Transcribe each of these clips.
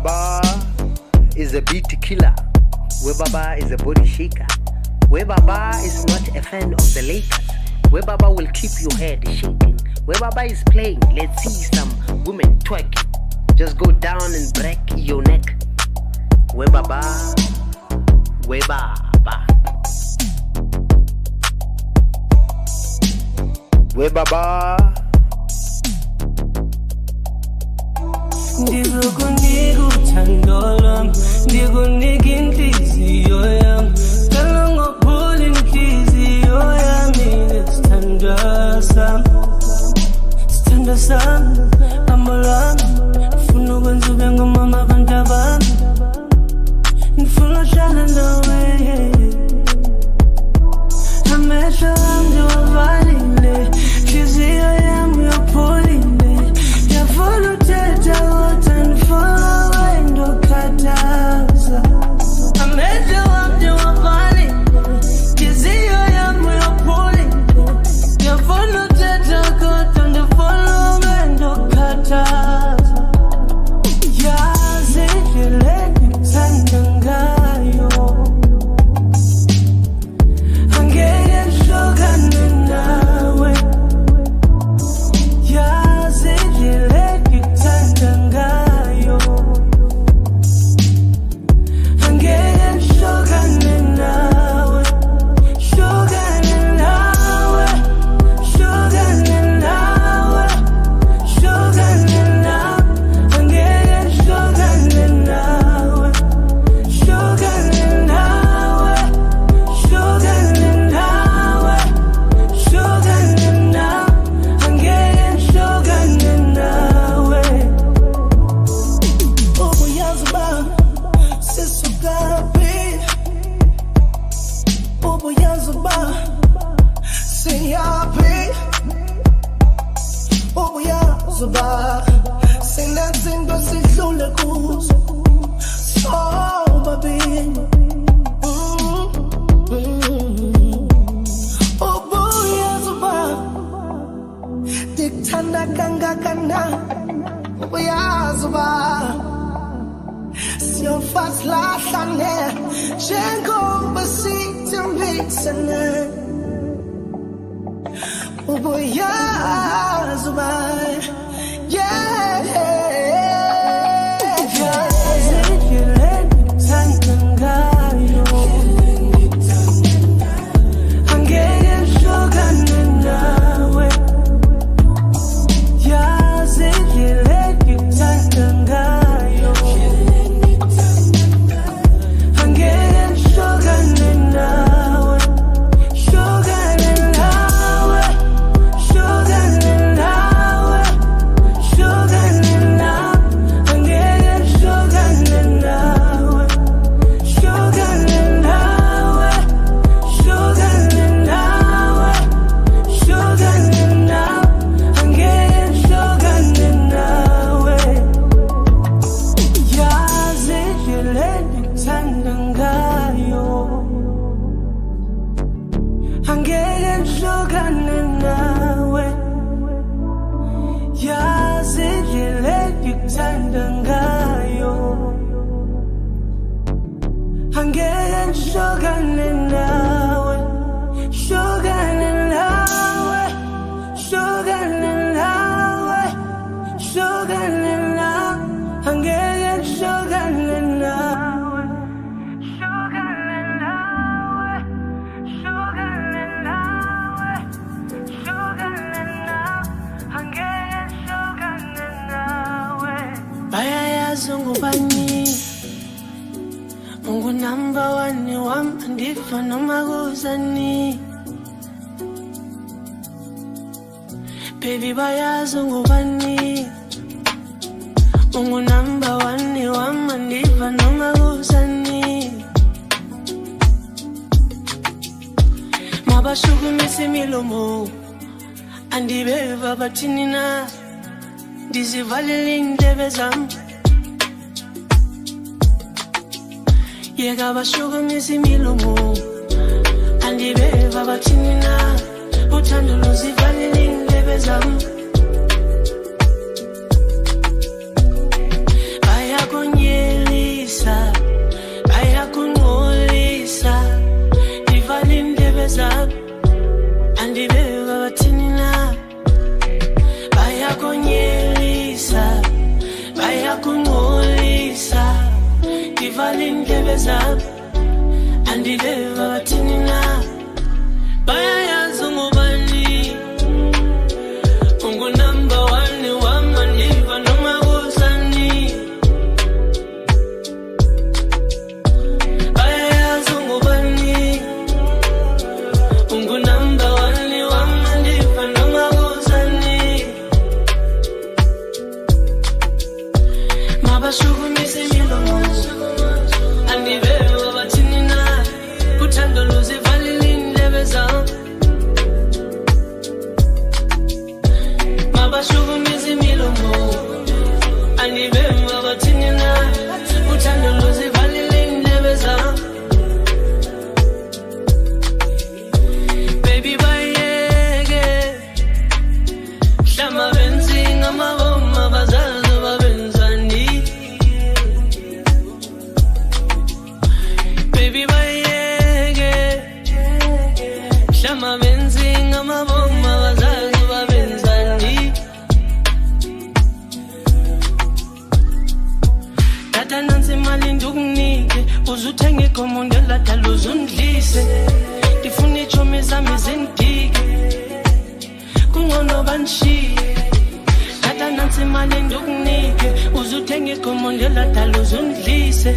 Baba is a beat killer. Where Baba is a body shaker. Where Baba is not a fan of the Lakers. Where Baba will keep your head shaking. Where Baba is playing, let's see some women twerk. Just go down and break your neck. Where Baba, where Baba, where Baba. Ndigo chandolam, ndigo nigintiziyo yam. Kalongo pulling tiziyo yam. Stand up, Sam. Amalam, funo banzu bengo mama bantabam. Funo shining away. I'm at the valley, tiziyo yam, you're pulling me. You're full baby bayazungu bani Mungu number one ni wamandifa noma gusani Mabashugu misi milomo Andi beva batinina Dizi valiling debezam Yega bashugu misi milomo Andi beva batinina Utando luzi valiling debezam Baya konye indlebe zabo andibeva bathini na bayayazi ungubani ungunumber one wamandiva noma kusani bayayazi ungubani ungunumber one wamandiva noma kusani mabashukumise milomo andibeva bathini na kuthando luzivalile indlebe zabo mabashukumise milomo andibeva bathini na kuthando luzivalile indlebe zabo baby bayeke hlama benzinga maboma bazazi babenzani baby bayeke hlama benzinga maboma bazazi babenzani tata nansi imali ndikunike uzuthenge igomondo eladala uzundlise ndifuna iitshomi zami zindike kungcono banishiye tata nansi imali ndikunike uzuthenge igomondo eladala uzundlise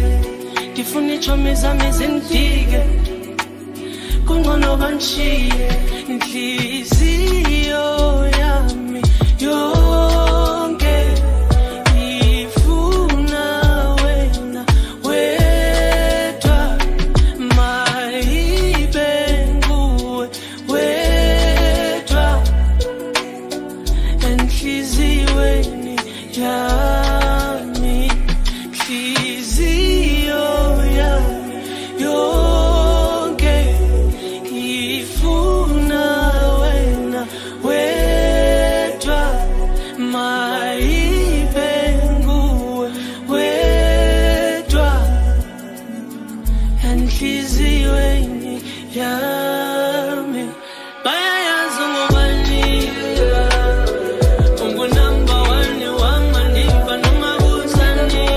ndifuna iitshomi zami zindike kungcono banishiye inhliziyo yami yonke ifuna wena wedwa mayibe nguwe wedwa enhliziyweni yami inhliziyo yami yonke ifuna wena wedwa mayibe nguwe wedwa enhliziyweni yami bayayazi ungubani ungunumber one wamandiva noma kusani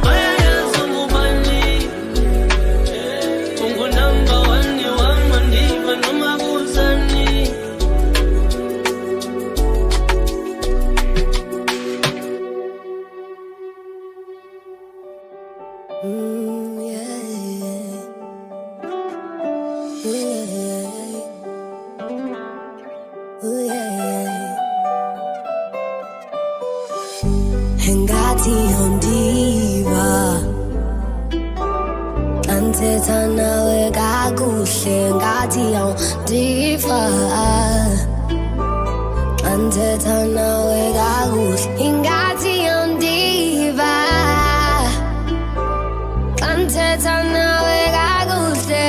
bayayazi ungubani ungunumber one wamandiva noma kusani Engathi yondiva Anthetha nawe kakuhle ngathi yondiva Anthetha nawe kakuhle ingathi yondiva Anthetha nawe kakuhle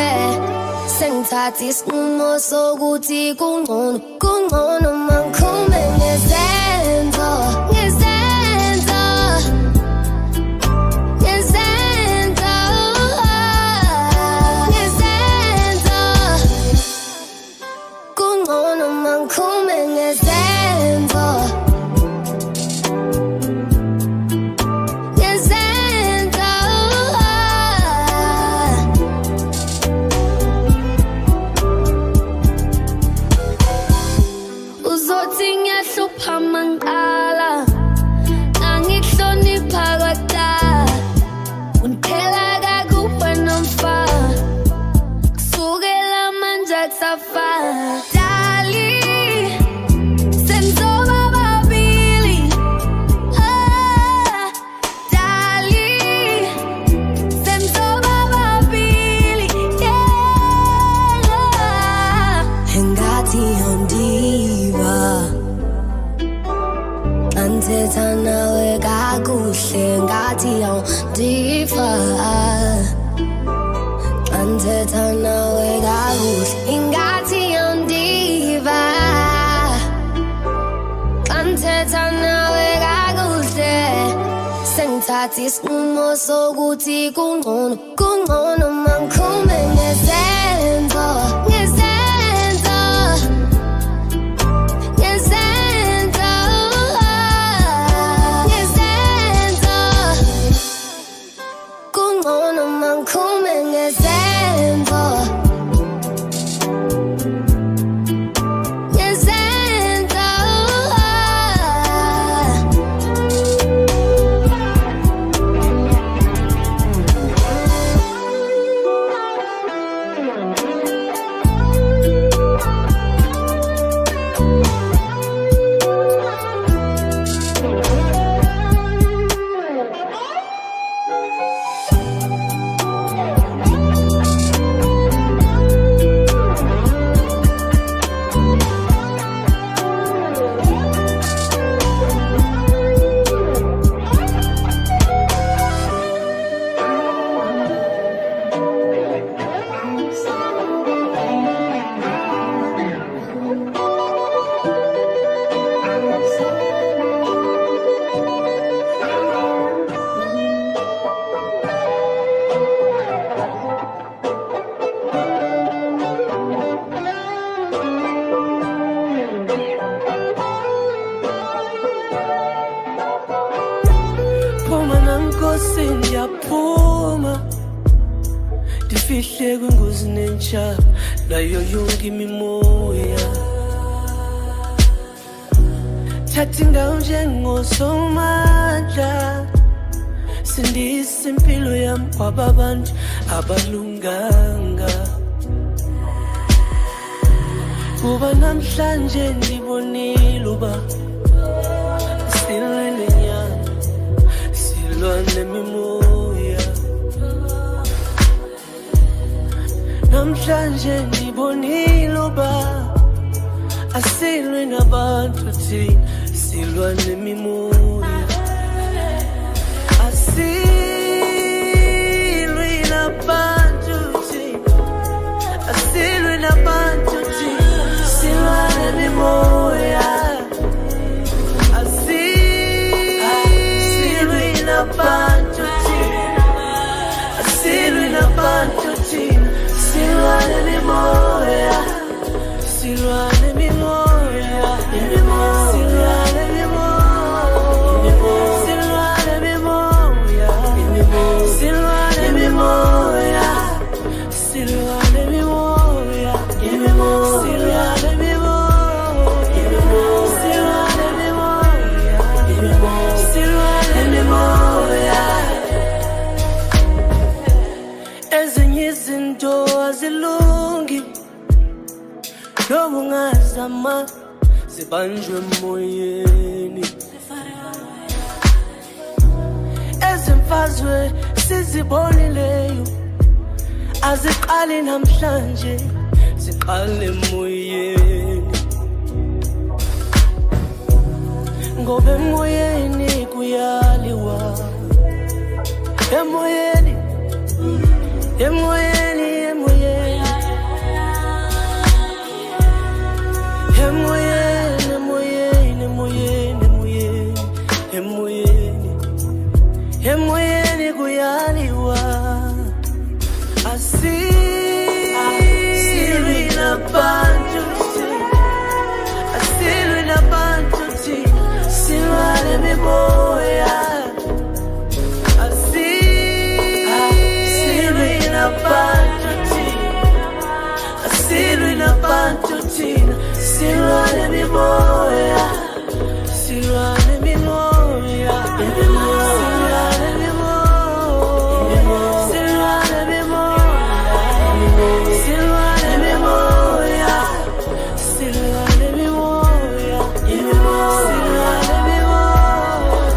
sengithatha isinqumo sokuthi kungcono mangikhume ngezenzo kungcono mangikhume ngezenzo uzothi ngiyahlupha mangala angihlonipha kwadala ungiphela kakuwe nomfana kusukela manje akusafana dali senzoba babili dali senzoba babili yeah engathi yondiva anthetha nawe kakuhle ngathi yondiva anthetha nawe kakuhle ingathi yondiva anthetha nawe kakuhle sengithatha isinqumo sokuthi kungcono mangikhume ngezenzo ngezenzo Ndiyaphuma ndifihle kwingozi nentsha nayo yonke imimoya thatha indawo njengosomandla sindisa impilo yami kwababantu abalunganga kuba namhlanje ndibonile uba silwe nenyanga silwa nemimoya namhlanje ndibonile uba asilwe nabantu thina silwa nemimoya asilwe nabantu thina asilwe nabantu thina silwa nemimoya asilwe nabantu thina asilwe nabantu thina silwa nemimoya silwa nemimoya silwa nemimoya silwa nemimoya silwa nemimoya silwa nemimoya ezinye izinto azilungi noma ungazama zibanjwe emoyeni ezimfazwe sizibonileyo aziqali namhlanje ziqale emoyeni ngoba emoyeni kuyaliwa emoyeni emoyeni emoyeni emoyeni emoyeni emoyeni emoyeni emoyeni kuyaliwa asilwe nabantu asilwe nabantu thina silwa nemimoya asilwe nabantu thina asilwe nabantu thina silwa nemimoya silwa nemimoya silwa nemimoya silwa nemimoya silwa nemimoya silwa nemimoya silwa nemimoya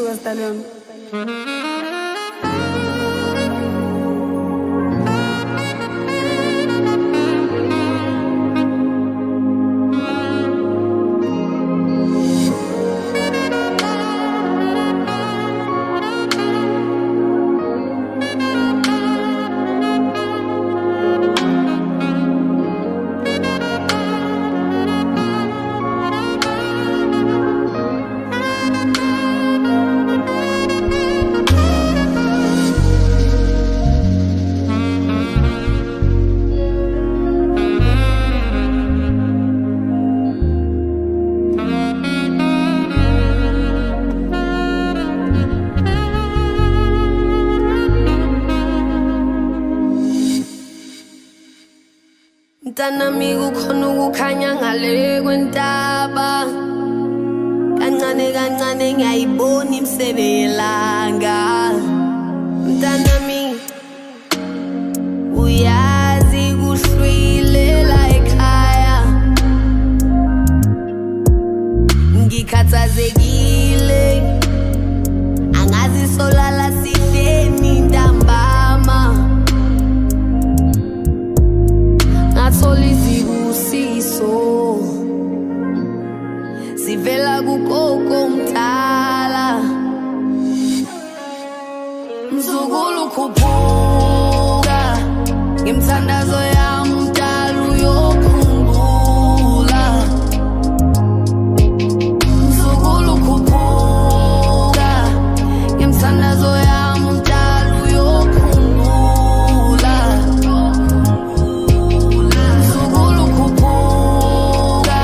Mexico Stallion. Mntanami kukhona ukukhanya ngale kwentaba kancane kancane ngiyayibona imisebe yelanga mntanami uyazi kuhlwilela ekhaya ngikhathazekile angazi solala sihleni ntambama ngathola izibusiso sivela kugogo mdala mzukulu khuphuka ngimthandazo yami mdala uyokhumbula mzukulu khuphuka ngimthandazo yami mdala uyokhumbula mzukulu khuphuka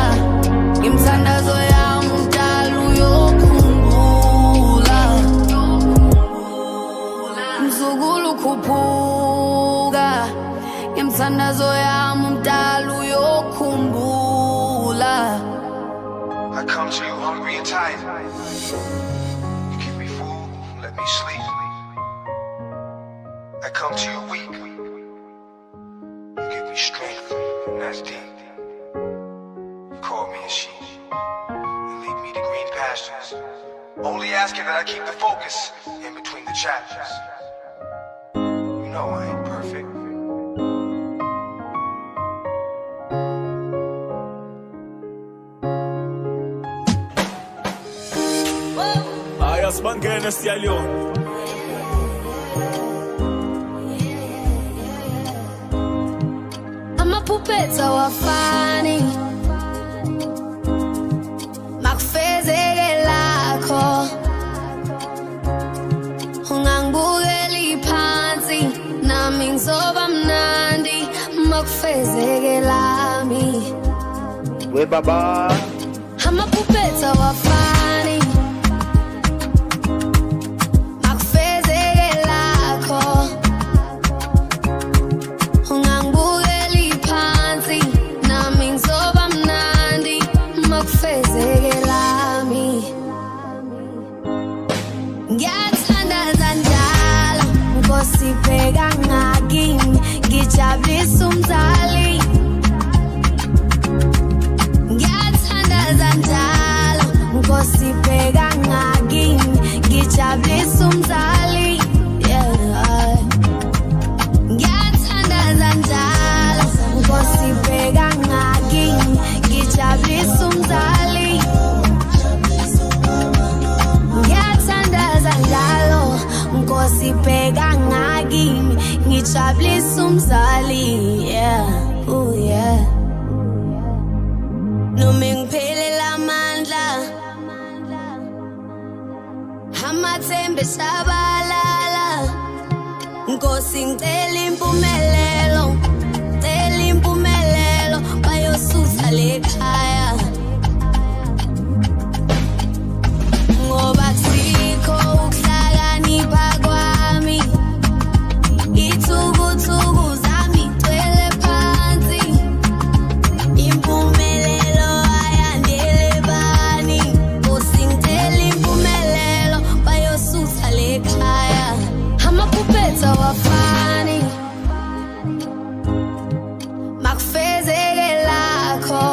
ngimthandazo yami mdala uyokhumbula mzukulu khuphuka ngimthandazo yami mdala uyokhumbula I come to you hungry and tired. You give me food, let me sleep. I come to you weak. You give me strength, and that's deep. You call me a sheep and lead me to green pastures. Only asking that I keep the focus in between the chapters. You know I ain't perfect. Bangena Stallion. amaphuphetha wafani makufezeke lakho ungangibukeli phansi nami ngizoba mnandi makufezeke lami We baba, amaphuphetha wafani makufezeke lakho ungangibukeli phansi nami ngizoba mnandi makufezeke lami ngiyathandaza njalo Nkosi bheka ngakini ngijabulisa umzali ngiyathandaza njalo Nkosi bheka ngakini ngijabulisa umzali yeah ngiyathandaza njalo Nkosi bheka ngakini ngijabulisa umzali ngiyathandaza njalo Nkosi bheka ngakini ngijabulisa umzali yeah oh yeah noma ngiphelela amandla amathembe shabalala Nkosi ngicela impumelelo bayosusa lekhaya ngoba kusikho ukuhlakanipha kwami ithuku zami gcwele phansi impumelelo ayandele bani Nkosi ngicela impumelelo bayosusa lekhaya amaphuphetha wafani makufezeke lakho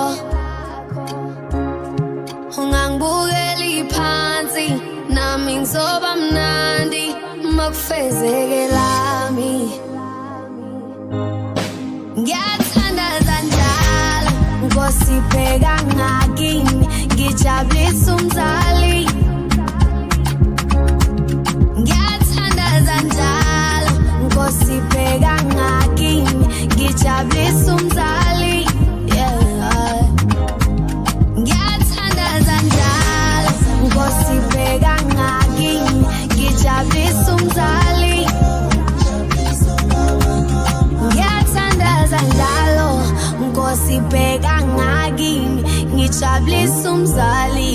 ufezeke lami ngiyathandaza njalo Nkosi bheka ngakini ngijabulisa umzali ngiyathandaza njalo Nkosi bheka ngakini ngijabulisa umzali ngiyathandaza njalo Nkosi bheka ngakini ngijabulisa umzali ngiyathandaza njalo Nkosi bheka ngakini ngijabulisa umzali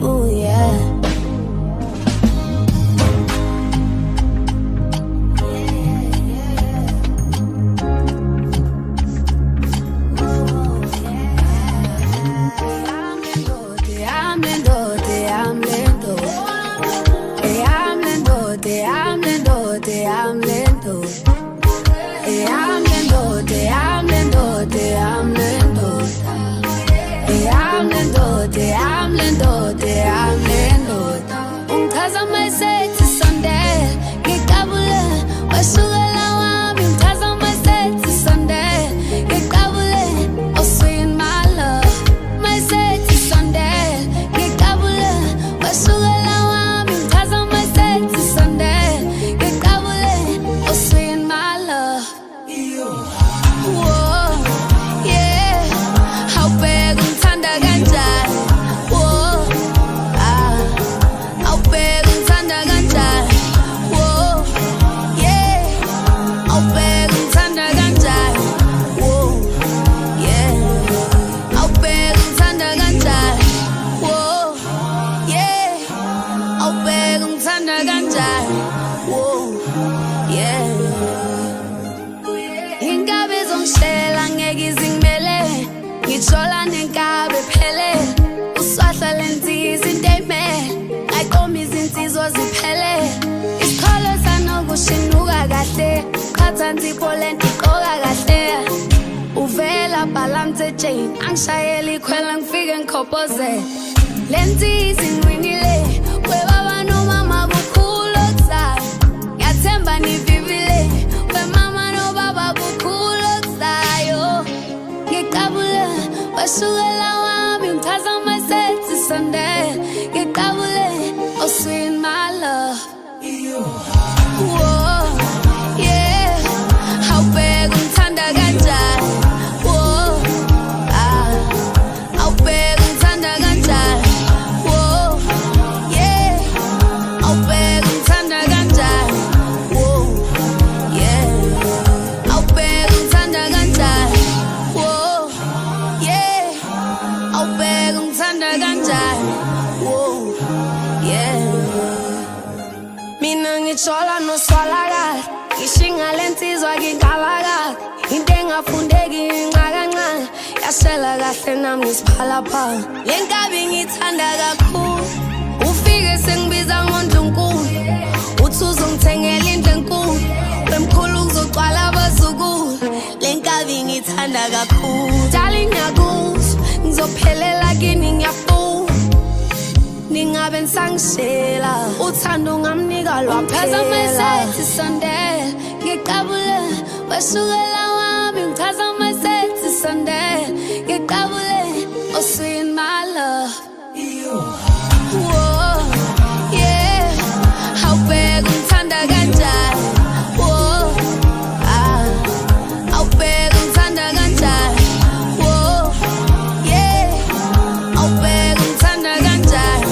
ooh yeah Angishayeli khwela ngifike ngikhopoze Lenzizi ngwinile Webaba nomama kukhulu okuzayo Ngiyathemba nivivile Wemama nobaba kukhulu okuzayo Ngiqabule washukela wami Ngichaza myself Sunday Ngiqabule oh sweet my love Whoa yeah Awubheka ungithanda kanjani Chola no swalaga Ishinga lensizwa ngingalaga Into engafundeki ngicakancane Yashela kahle nami ngisiphalapha Lenkabi ngithanda kakhulu Ufike sengibiza ngoNdlunkulu Uthi uzongithengela into enkulu Wemkhulu kuzogcwala abazukulu Lenkabi ngithanda kakhulu Darling ngiyakuzwa Ngizophelela kini ngiyafuna Ningabe nisangishela Uthando ungamnika lwaphela Ngichaza myself Sunday Ngiqabule washukela wami Ngichaza myself Sunday Ngiqabule oh sweet my love Whoa yeah Awubheka ungithanda kanjani Whoa awubheka ungithanda kanjani Whoa yeah awubheka ungithanda kanjani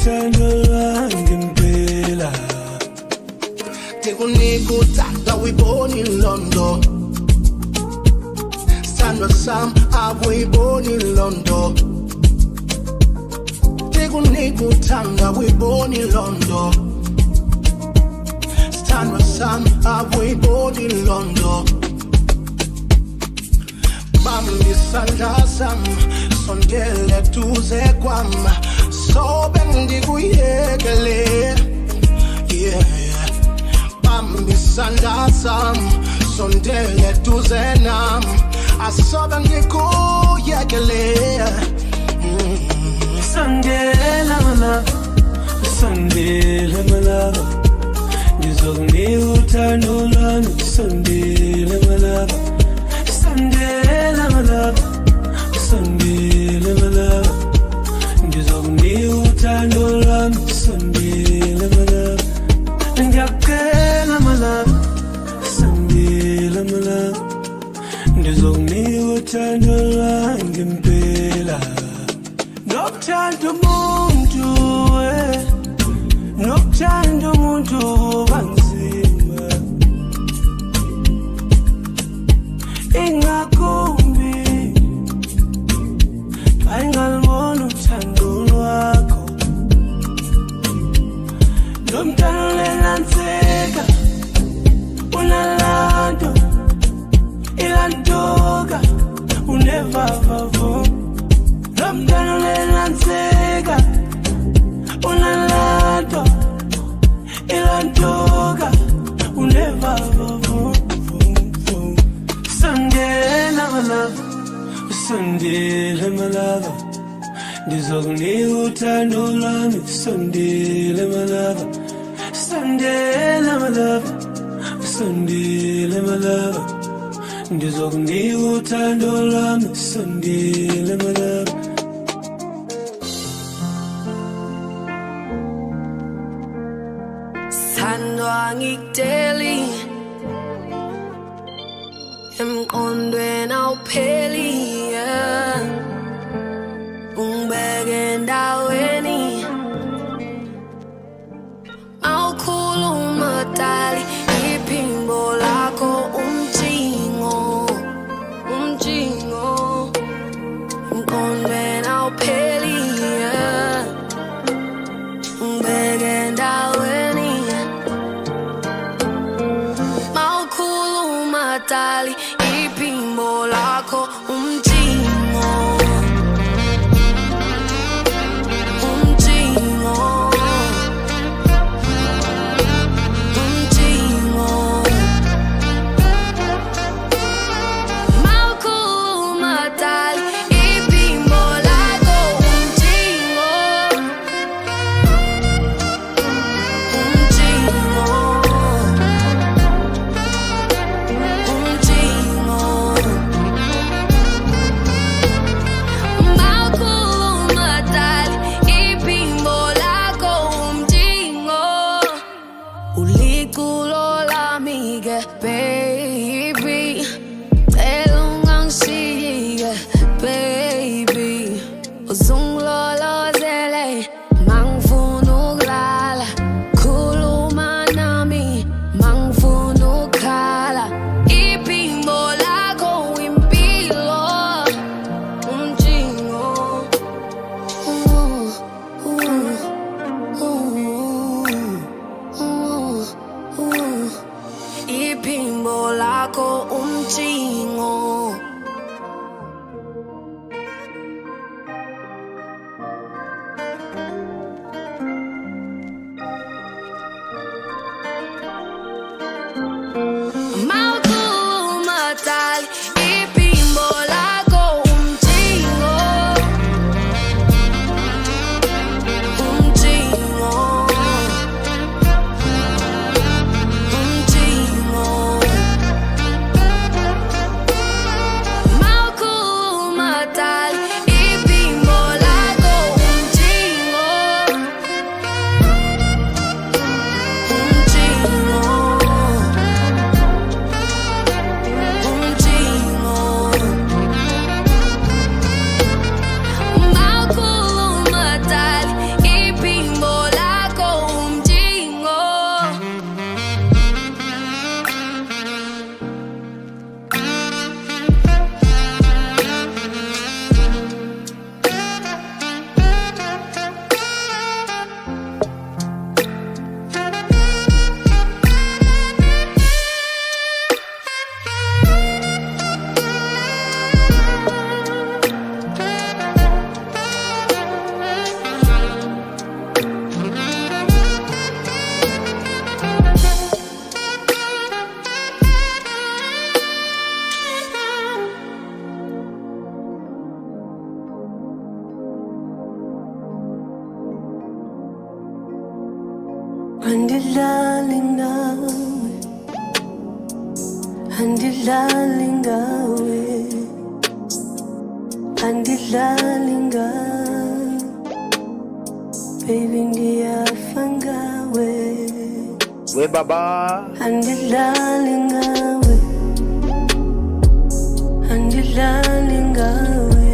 uthando lwami impela Tikunika uthando uyibona ilondo Sandwa sam awuyibona ilondo Tikunika uthando uyibona ilondo Sandwa sam awuyibona ilondo Bambi isandla sami sondele duze kwami sobe ngikuyekele yeah Bambi isandla sami sondele duze nami asobe ngikuyekele sondela my love Ngizokunika uthando lwami sondela my love Sondela my love Sondela my love Ngizokunika uthando lwami sondela my love Ngiyakela my love Sondela my love Ngizokunika uthando lwami impela Nokuthanda umuntu Nokuthanda umuntu banzima Ingakumbi Ayingalibona uthando lwakho Lo mntana ulenanseka Unalanto Ilantoka Unevavavo Lo mntana ulenanseka Unalanto Ilantoka Unevavavo Sondela my love Sondela my love Ndizokunika uthando lwami Sondela my love Sondela my love Sondela my love Ndizokunika uthando lwami Sondela my love Sandwa ngikuteli Emqondweni awupheli Ungibeke endaweni Awukhuluma dali iphimbo lakho umjingo Emqondweni awupheli Ungibeke endaweni Awukhuluma dali iphimbo lakho umjingo andidlali ngawe, andidlali ngawe, andidlali ngawe, baby ndiyafa ngawe. We baba, andidlali ngawe, andidlali ngawe,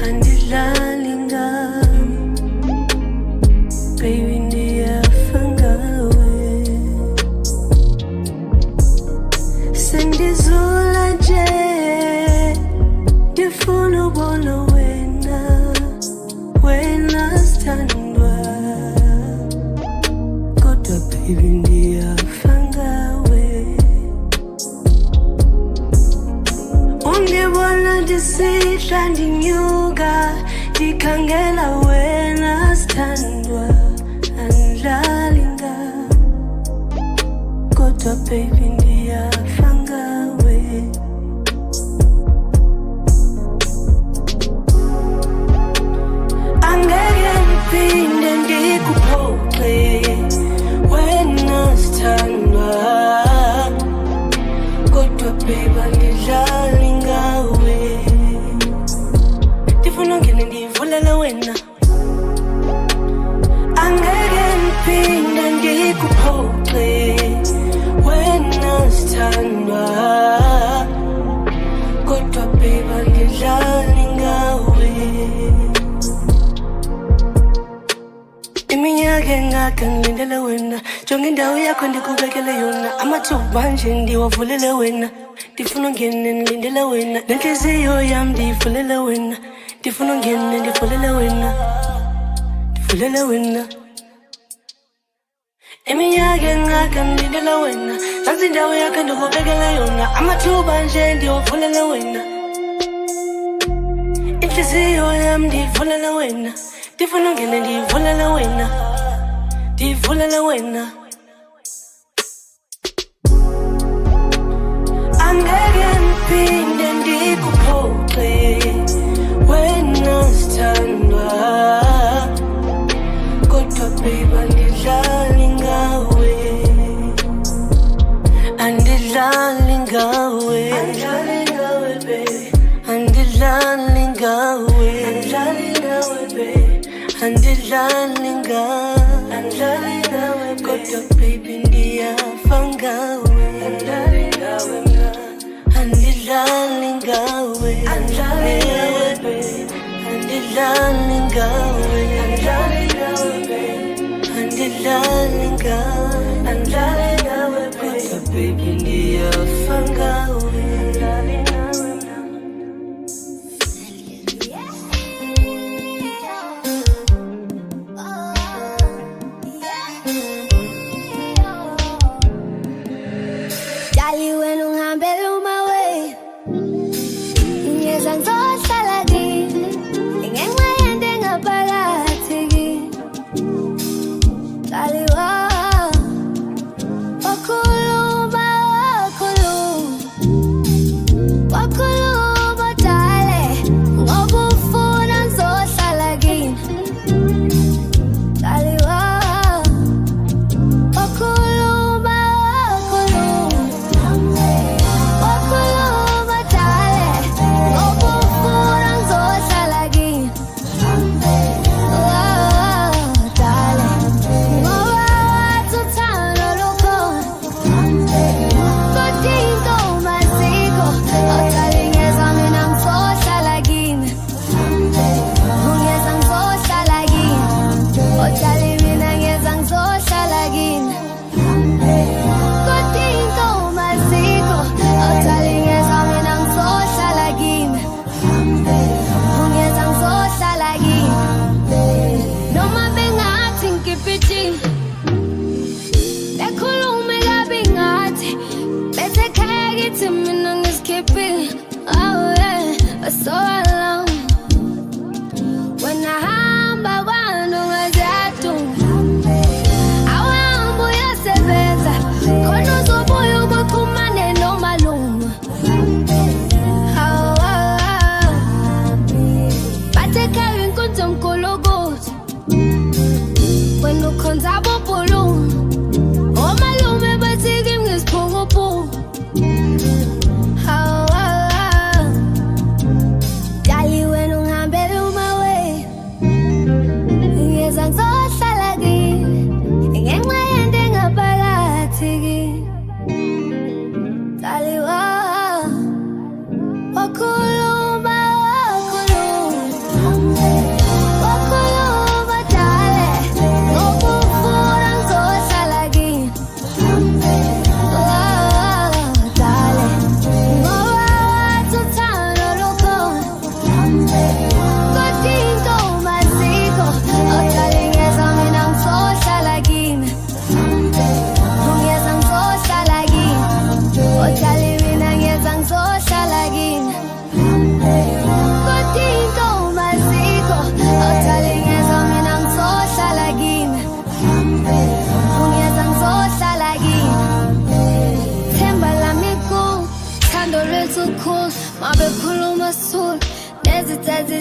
andidlali ngawe, baby ndiyafa ngawe. Sendizula nje ndifuna ubona wena, wena sithandwa, kodwa baby ndiyafa ngawe. Ungibona ndisihla ndinyuka ndikhangela wena sithandwa, andidlali ngawe, kodwa baby ndiyafa ngawe. Angeke ngiphinde ndikuphoxe wena sithandwa, kodwa baby andidlali ngawe. Ndifuna ungene ndivulele wena. Angeke ngiphinde ndikuphoxe wena sithandwa, kodwa baby andidlali ngawe. Iminyaka engaka ngilindele wena, jonga indawo yakho ndikubekele yona. Amathuba nje ndiwavulele wena, ndifuna ungene ndilindele wena. Nenhliziyo yam ndiyivulele wena, ndifuna ungene ndivulele wena, ndivulele wena. Iminyaka engaka ngilindele wena, nansi indawo yakho ndikubekele yona. Amathuba nje ndiwavulele wena, inhliziyo yam ndiyivulele wena, ndifuna ungene ndivulele wena, ndivulele wena. Angeke ngiphinde ndikuphoxe wena sithandwa, kodwa baby andidlali ngawe, andidlali ngawe, andidlali ngawe baby, andidlali ngawe, andidlali ngawe baby, andidlali ngawe, kodwa baby ndiyafa ngawe, andidlali ngawe, andidlali ngawe, andidlali ngawe, andidlali ngawe, andidlali ngawe, kodwa baby ndiyafa ngawe, andidlali ngawe. Ngizohlala kini ngenxa yento engaphakathi kimi.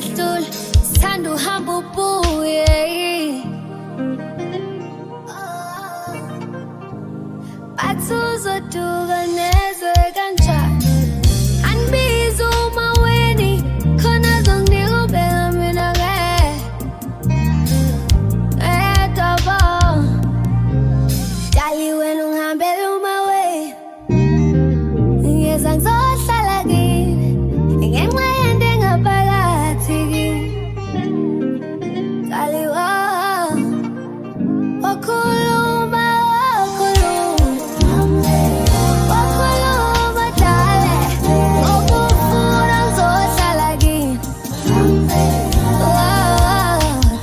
sihlule sithanda uhamba ubuye bathi uzoduka nezwe kanjani angibiza uma weni khona zonginika ubeka mina edaba dali wena ungihambela uma weni ngiyeza ngizohlala kini ngenxa yento engaphakathi kimi dali wakhuluma dale ngokufuna ngizohlala kini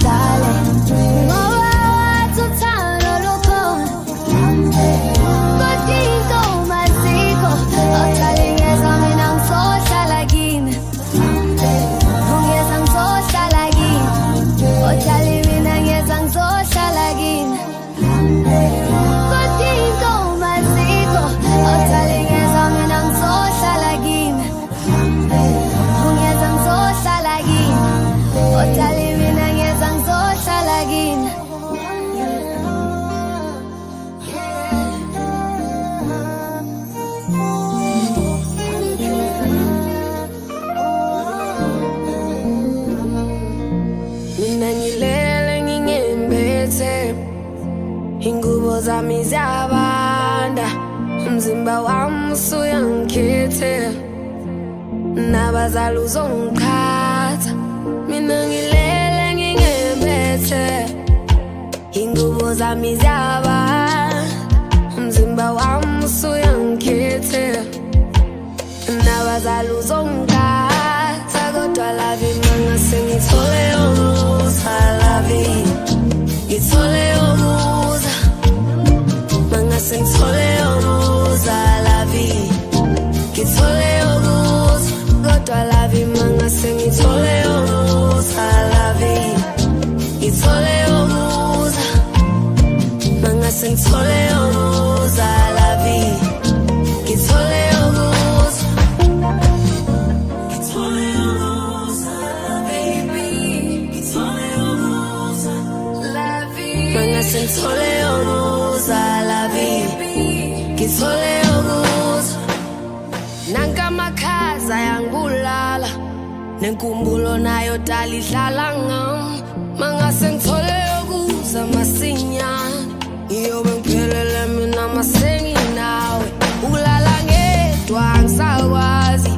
dale ngoba wathi uthando lukhona kodwa inkomo azikho awuthali ngezwa mina ngizohlala kini ungeza ngizohlala kini awuthali mina ngeza ngizohlala kini kodwa inkomo azikho awuthali ngezwa mina ngizohlala kini ungeza ngizohlala kini awuthali mina ngeza ngizohlala kini mina ngilele ngingembethe ingubo zami ziyabanda umzimba wami usuyangikhethe nabazali uzongiphatha mina ngilele ngingembethe ingubo zami ziyabanda umzimba wami usuyangikhethe nabazali uzongiphatha kodwa lavi mangase ngithole umusa lavi ngithole umusa mangase ngithole umusa lavi ngithole umusa kodwa lavi mangase ngithole umusa lavi ngithole umusa mangase ngithole umusa lavi ngithole umusa ngithole umusa baby ngithole umusa lavi mangase ngithole umusa lavi ngithole umusa nanka makhaza yangulala nenkumbulo nayo dala idlala ngami mangase ngithole ukuza masinyane ngiyobe ngiphelele mina masenginawe ukulala ngedwa angisakwazi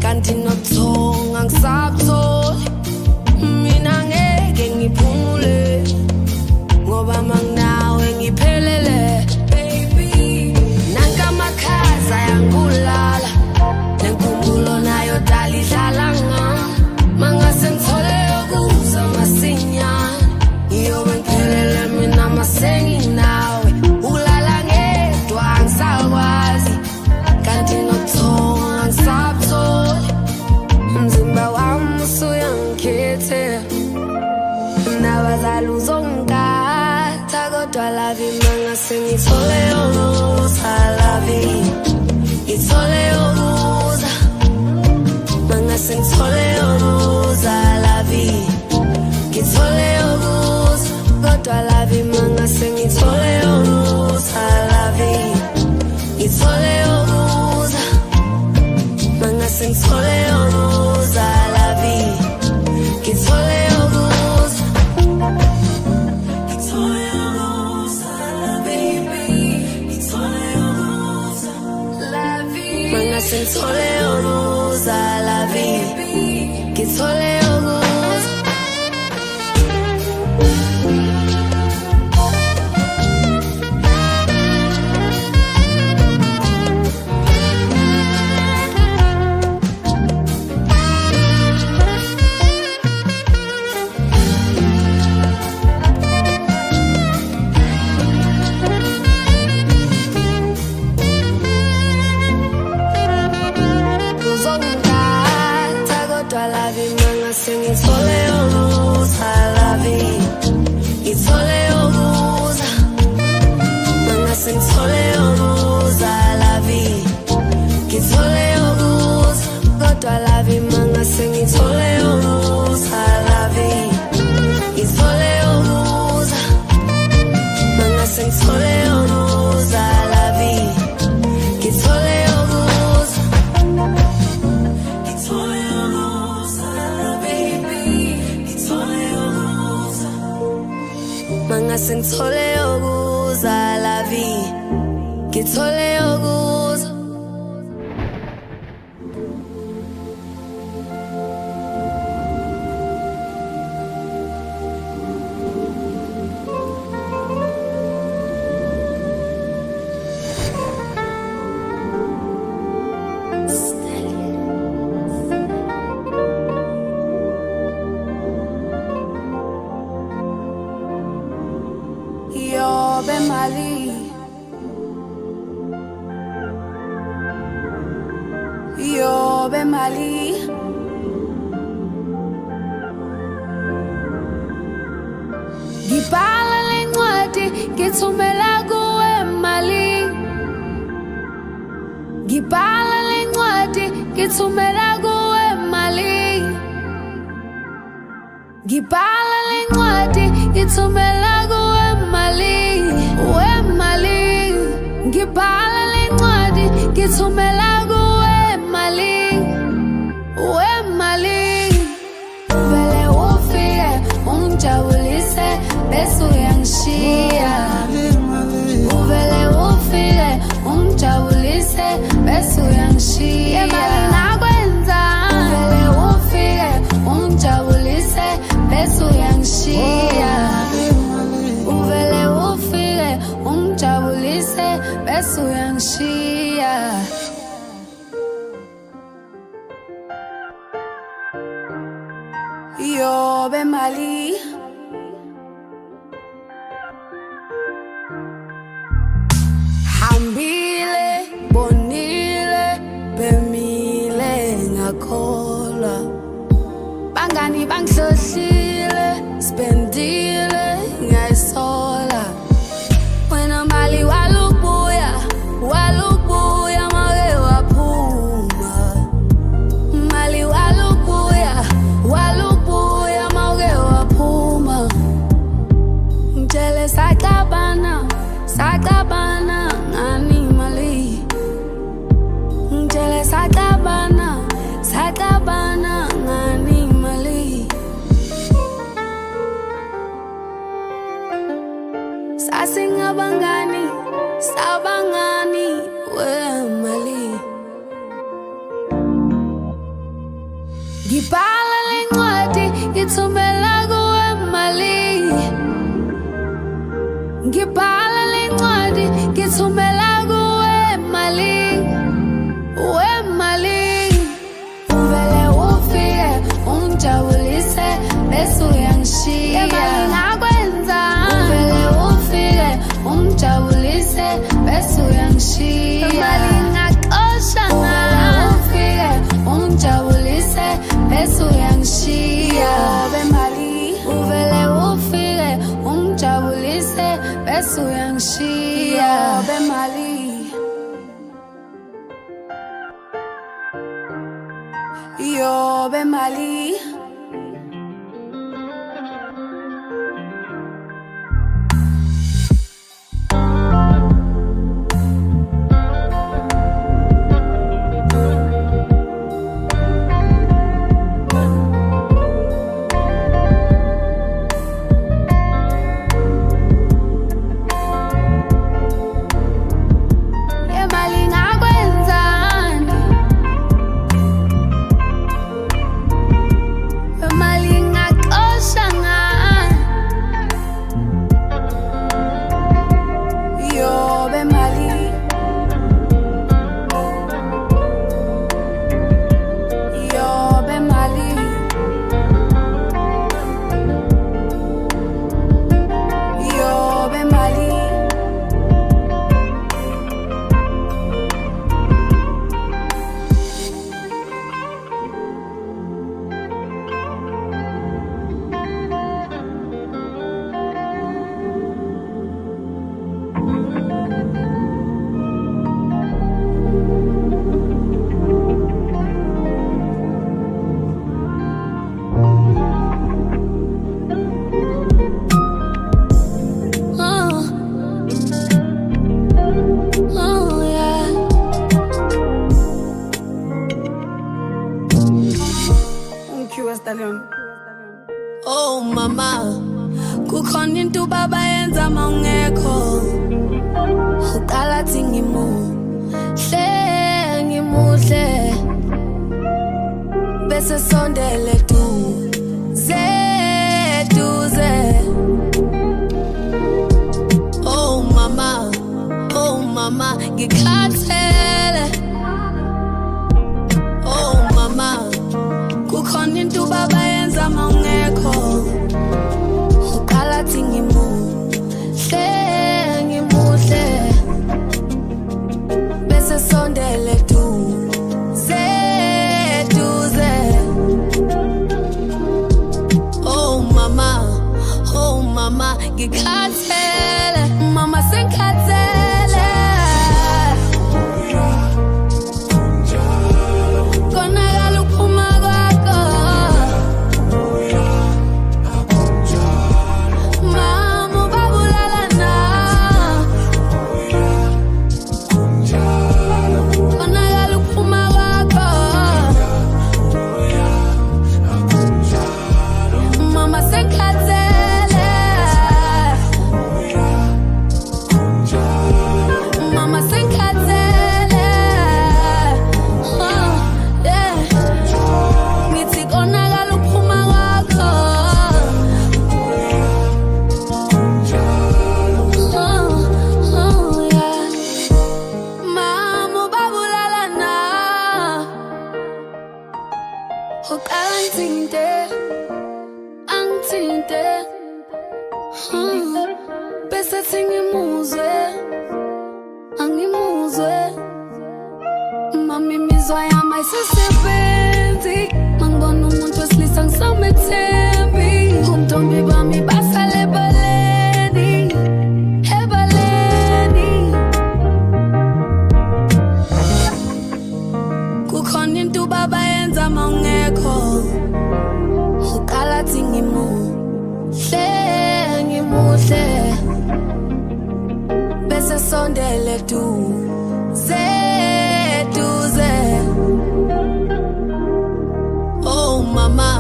kanti nokuthonga ngisakutholi mina ngeke ngiphumule ngoba manginawe ngiphelele baby nanka makhaza yangulala nenkumbulo nayo dala idlala ngami mangase ngithole ukuza masinyane ngiyobe ngiphelele mina masenginawe ukulala ngedwa angisakwazi kanti nokuthonga angisakutholi umzimba wami usuyangikhethe nabazali uzongiphatha kodwa lavi mangase ngithole umusa lavi ngithole umusa mangase ngithole umusa lavi ngithole umusa kodwa lavi mangase ngithole umusa lavi ngithole umusa mangase ngithole umusa lavi ngithole umusa ngithole umusa baby ngithole umusa lavi mangase ngithole umusa lavi ngithole umusa uzongiphatha kodwa lavi mangase mangase ngithole yokuza la vie ngithole yokuza Yobe Mali Ngibhala lencwadi ngithumela kuwe Mali Ngibhala lencwadi ngithumela kuwe Mali Ngibhala lencwadi ngithumela kuwe Mali we Mali Ngibhala lencwadi ngithumela kuwe Mali we Mali Vele ufike ungijabulise bese uyangishiya Uvele ufike ungijabulise bese uyangishiya Mali ngakwenza Vele ufike ungijabulise bese uyangishiya Uvele ufike ungijabulise bese uyangishiya Yobe Mali Hambile bonile bemile ngakholwa Bangani bangihlohlile spendile ngayisola Wena Mali walubuya make waphuma Mali walubuya make waphuma Ngitshele saqabana ngani Mali Ngitshele saqabana ngani Mali Sasingabangani sabangani we Mali Ngibhala lencwadi ngithumela kuwe Mali Ngibhala lencwadi ngithumela kuwe Mali we Mali Uvele ufike ungijabulise bese uyangishiya Mali ngakwenza Uvele ufike ungijabulise bese uyangishiya Mali ngaxosha Uvele ufike ungijabulise bese uyangishiya Mali Uvele ufike ungijabulise bese uyangishiya Mali Yobe Mali Mali ngakwenzani kukhona into baba yenza mawungekho uqala thi ngimuhle bese sondele duze oh mama ngikhathele oh mama kukhona into baba yenza mawungekho uqala thi ngimuhle bese sondele duze oh mama ngikhathele mama sengikhathele konakala ukuphuma kwakho mama ubabulala na konakala ukuphuma kwakho mama sengikhathele Mami mizwa yami ayisisebenzi mangibona umuntu wesilisa ngisamethembi umntombi bami basale ebaleni kukhona into baba yenza mawungekho uqala thi ngimuhle bese sondele duze oh mama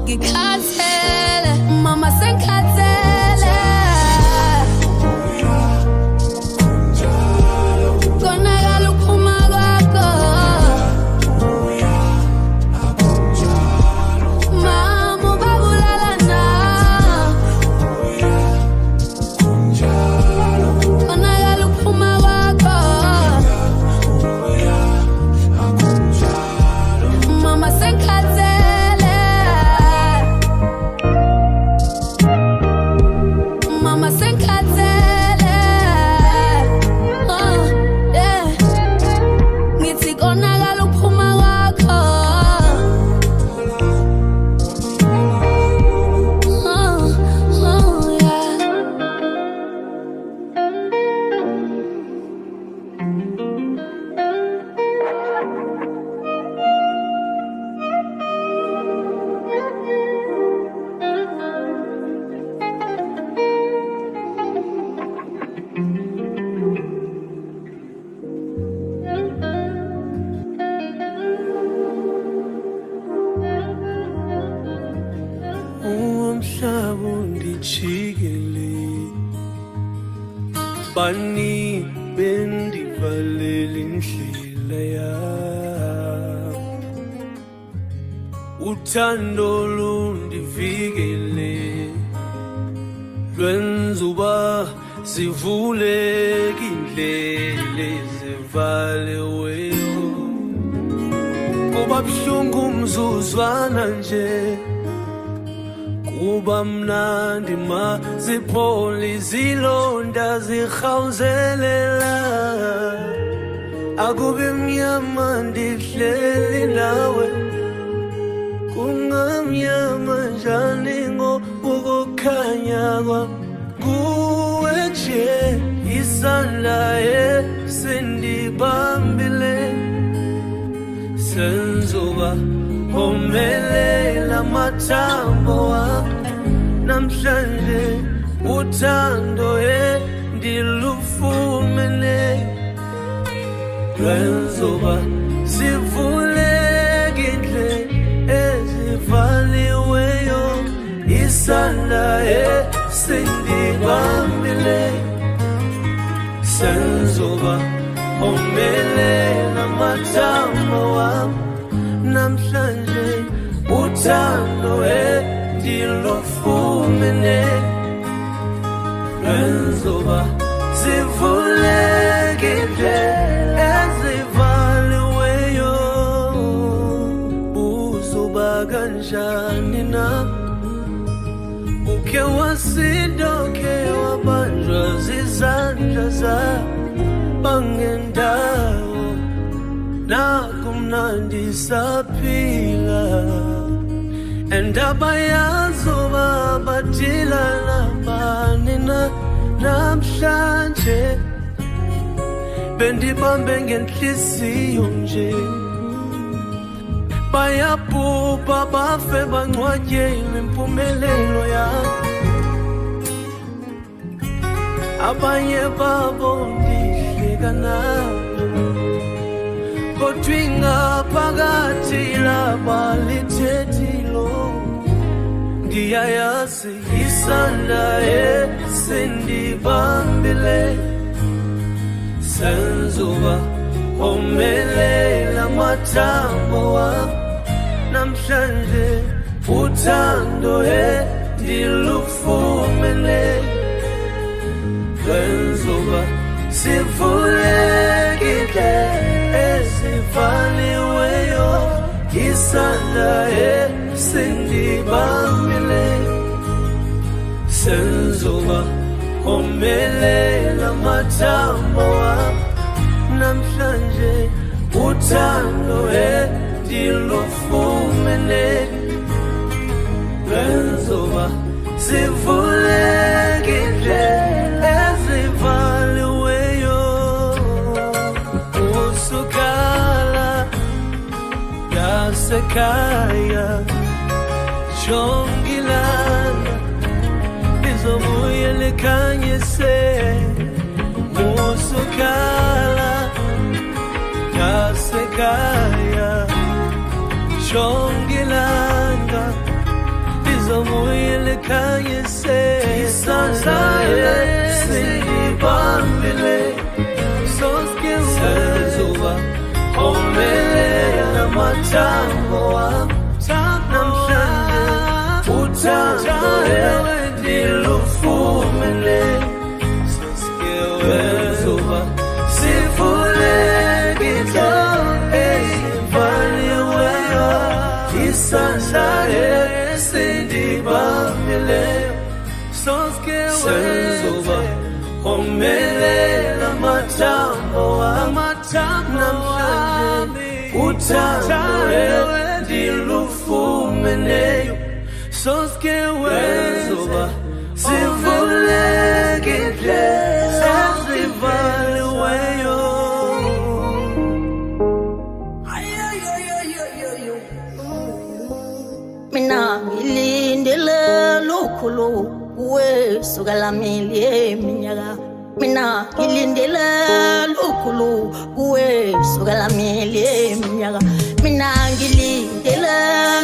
ngikhathele mama sengikhathele konakala ukuphuma kwakho mama ubabulala na konakala ukuphuma kwakho mama sengikhathele mama sengikhathele ngithi konakala ukuphuma kwakho umhlaba undijikele bani bendivalela indlela yami uthando lundivikele lwenza uba zivuleke indlela ezivaliweyo kuba buhlungu umzuzwana nje kuba mnandi ma ziphole izilonda zirhawuzelela akube mnyama ndihleli nawe kungamnyama njani ngokukhanya kwam kuwe nje isandla esendibambile senzoba omelela mathambo wami namhlanje uthando ndilufumene lwenzoba zivuleke indlela ezivaliweyo isandla sindibambile senzoba omelela mathambo wami namhlanje uthando endilufumene lwenzoba zivulekile ezivaliweyo uzoba kanjani na uke wasinda uke wabanjwa zizandla zabangendawo nakumnandi saphila endaba yazoba badila labanina namhlanje bendibambe ngenhliziyo nje bayabhubha bafe bangcwatyelwe impumelelo yami abanye babo ndihleka nabo kodwa ingaphakathi labalithethilo ndiyayazi isandla esindibambile senzoba omelela mathambo wami namhlanje uthando endilufumene lwenzoba sivulekile ezivaliweyo isandla esindibambile senzoba omelela mathambo wami namhlanje uthando endilufumene lwenzoba zivulekile ezivaliweyo usukala yasekhaya jongilanga lizobuye likhanyise usukala yasekhaya jongilanga lizobuye likhanyise isandla esindibambile senzoba omelela mathambo wami namhlanje uthando endilufumene lwenzoba sivulekile ezivaliweyo isandla esindibambile senzoba omelela mathambo wami namhlanje uthando endilufumene lwenzoba sivulekile ezivaliweyo mina ngilindele lukhulu kuwesuka lami eminyaka mina ngilindele lukhulu kuwesuka lami eminyaka mina ngilindele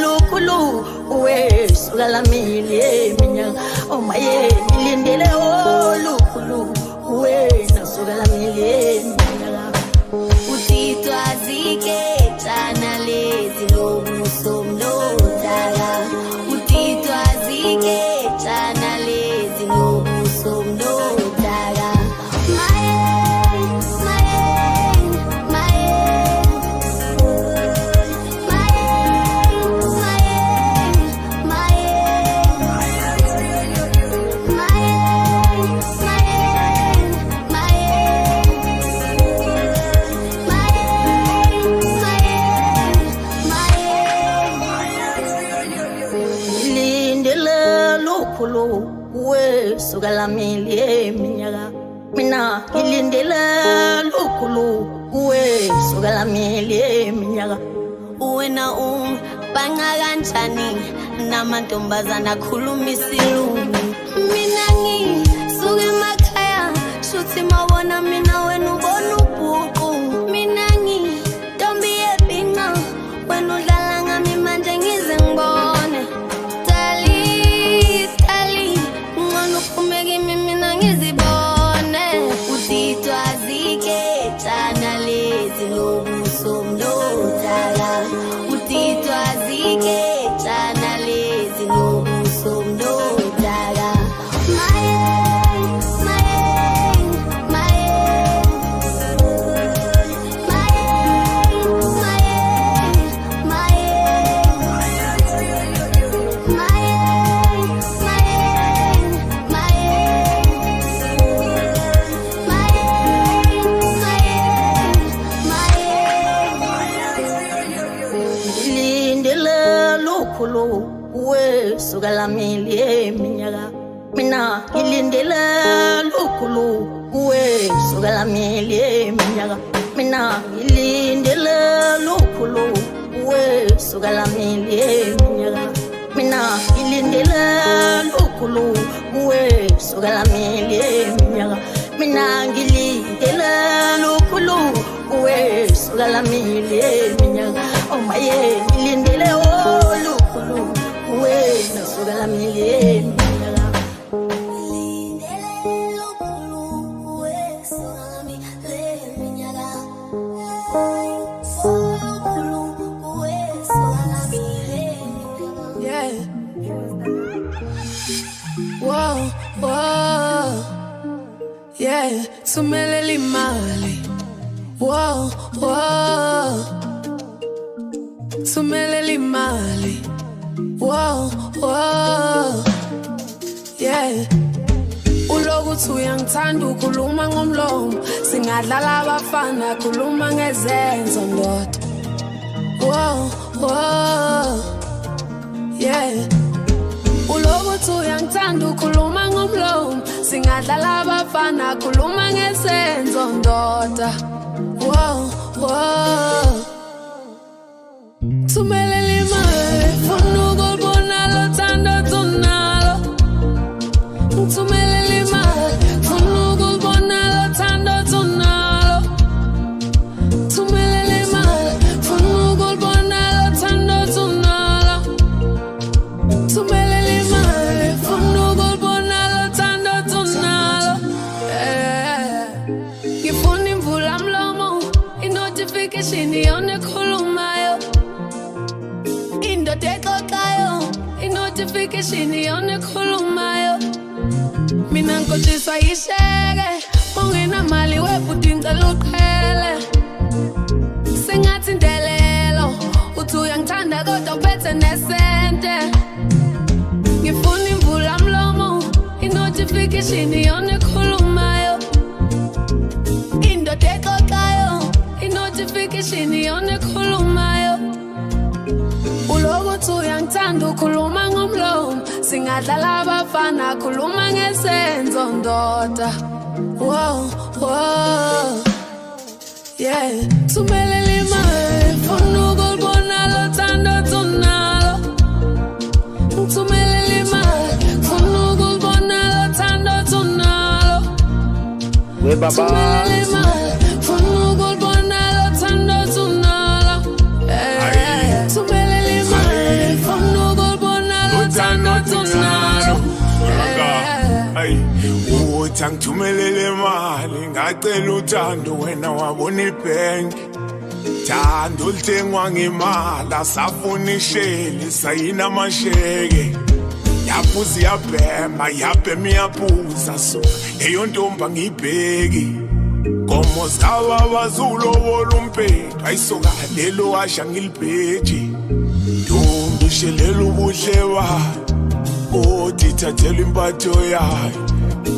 lukhulu kuwesuka lami eminyaka omaye ngilindele lukhulu kuwesuka lami eminyaka Utitwa zike chana lezi lobuso mlodala Utitwa zike chana lezi lobuso mlodala kuwesuka lami eminyaka mina ngilindele lukhulu kuwesuka lami eminyaka Wena banga kanjani namantombazana akhuluma isilungu Mina ngisuka emakhaya shuthi mawona mina wena ubona ubhuqu Mina ngidombi yebhinqa wena udlala ngami manje ngize ngibone Tali ngcono mina ngilindele lukhulu kuwe sukela mili minyaka mina ngilindele lukhulu kuwe sukela mili minyaka mina ngilindele lukhulu kuwe sukela mili minyaka mina ngilindele lukhulu kuwe sukela mili minyaka oh maye ngilindele lukhulu kuwe sukela mili minyaka Yeah, sumelele imali. Whoa, whoa. Sumelele imali. Whoa, whoa. Yeah. Ulokuthi uyangithanda ukhuluma ngomlomo, singadlala abafana khuluma ngezenzo ndoda. Whoa, whoa. Yeah. Ulokuthi uyangithanda ukhuluma ngomlomo, singadlala abafana khuluma ngezenzo ndoda. Whoa, whoa. Sumelele imali, funa ukubona lo thando tunalo. Sumelele imali, funa ukubona lo thando tunalo. Sumelele imali, funa ukubona lo thando tunalo. Sumelele imali, funa ukubona lo thando tunalo. Ngifuna imvula mlomo, i-notification yona ekhulumayo. Indoda exoxayo, i-notification yona ekhulumayo. Mina ngikhohliswa yisheke, ungenamali webhuti ngicela uqhele. Sengathi indelelo, uthi uyangithanda kodwa uphethe nesente. Ngifuna imvula mlomo, i-notification yona ekhulumayo. Indoda exoxayo, i-notification yona ekhulumayo. Ulokuthi uyangithanda ukhuluma ngomlomo, singadlala abafana khuluma ngezenzo ndoda. Whoa, whoa. Yeah, sumelele imali, funa ukubona lo thando tunalo. Sumelele imali, funa ukubona lo thando tunalo. We baba. Sumelele imali, funa ukubona lo thando tunalo. Sumelele imali, funa ukubona lo thando tunalo. Ay, uthi angithumelele imali ngacela uthando wena wabona ibank. Thando lithengwa ngemali asafuna isheli sayina amasheke. Yaphuza iyabhema yabhema iyaphuza so leyo ntombi angiyibheki. Komo zikaba bazulo wolumpethu ayisoka lelo washa ngilibheji. Ntombi shelela ubuhle bayo othi thathelwa impatho yayo.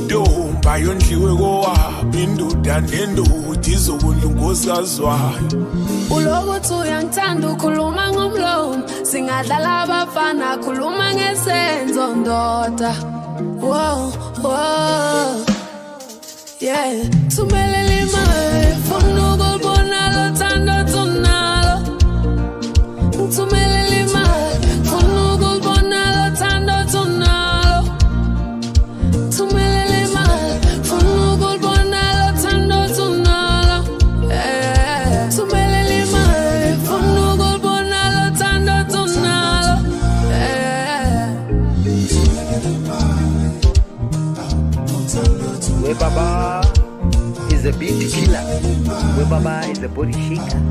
Ntombi yondliwe kowaphi indoda nendoda izokudla unkosikazi wayo. Ulokuthi uyangithanda ukhuluma ngomlomo, singadlala abafana khuluma ngezenzo ndoda. Whoa, whoa. Yeah, sumelele imali, funa ukubona lo thando tunalo. Sumelele imali, funa ukubona lo thando tunalo. Sumelele imali, funa ukubona lo thando tunalo. Sumelele imali, funa ukubona lo thando tunalo. We baba is a beat killer. We baba is a body shaker.